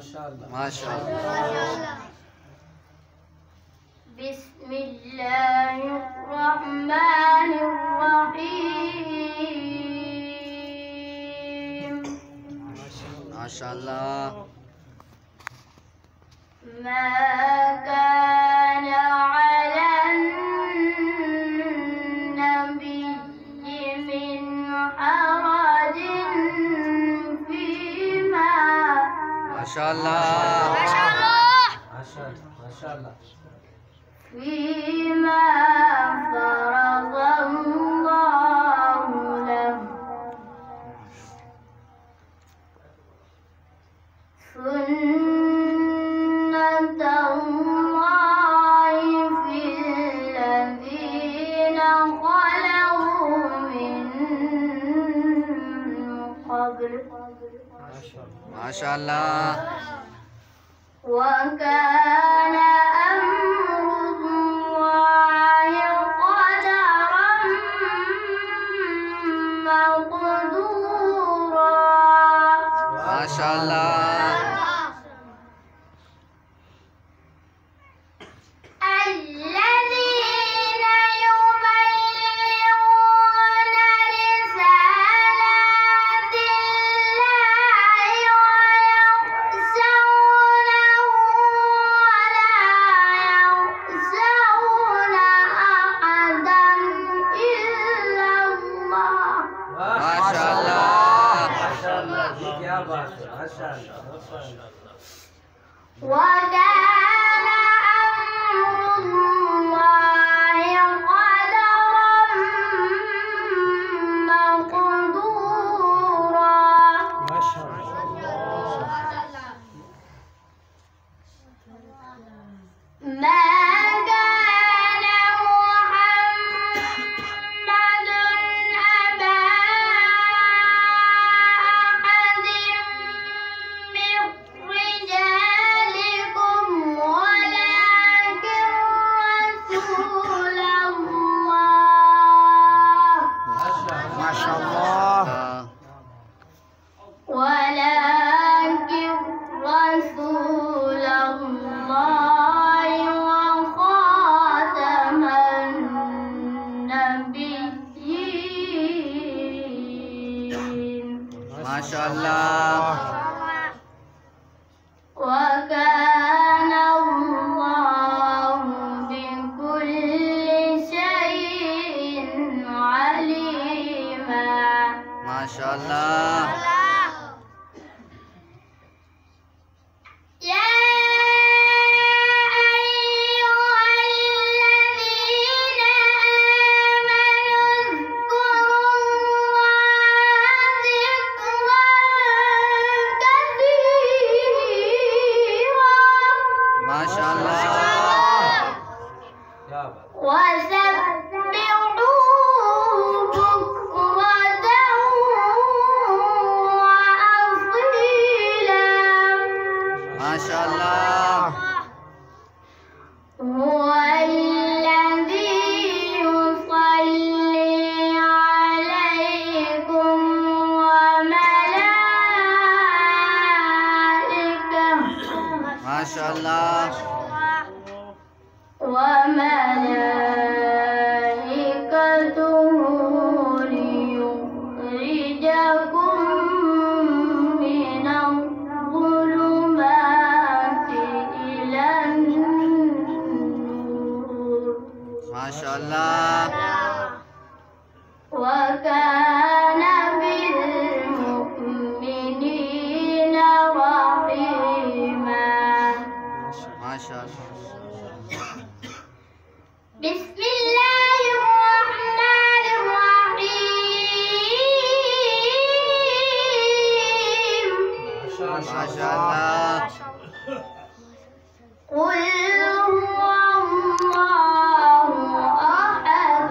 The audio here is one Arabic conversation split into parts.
माशाअल्लाह। बिस्मिल्लाहिर्रहमानिर्रहीम। माशाअल्लाह। मा कान अलन नबिय्यि मिन हरजिन फीमा माशाअल्लाह। فيما فرض الله له سنة الله في الذين خلوا من قبل माशाअल्लाह। وكان أمر الله قدرا مقدورا माशाअल्लाह। الذين يبلغون رسالات الله ويخشونه ولا يخشون أحدا إلا الله माशाअल्लाह। क्या बात है, माशाअल्लाह। وكان أمر الله قدرا مقدورا ما كان محمد أبا أحد من رجالكم ولكن رسول الله माशाअल्लाह। ولكن رسول الله وخاتم النبيين माशाअल्लाह। وكان الله بكل شيء عليما माशाअल्लाह। يا أيها الذين آمنوا اذكروا الله ذكرا كثيرا माशाअल्लाह। क्या बात। وسبحوه بكرة وأصيلا माशाअल्लाह। هو الذي يصلي عليكم وملائكته माशाअल्लाह। وملائكته ليخرجكم من الظلمات إلى النور माशाअल्लाह। وكان بالمؤمنين رحيما माशाअल्लाह। بسم الله الرحمن الرحيم माशाअल्लाह। قل هو الله أحد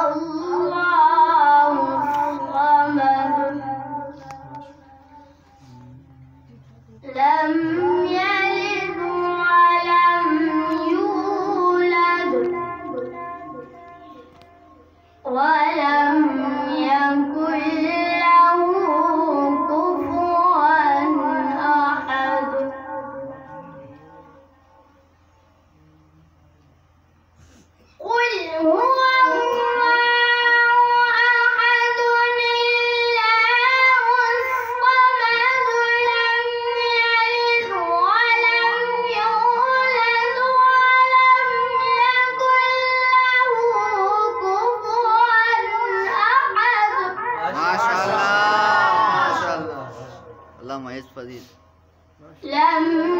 الله الصمد لم يلد ولم يولد ولم يكن له फजील। لم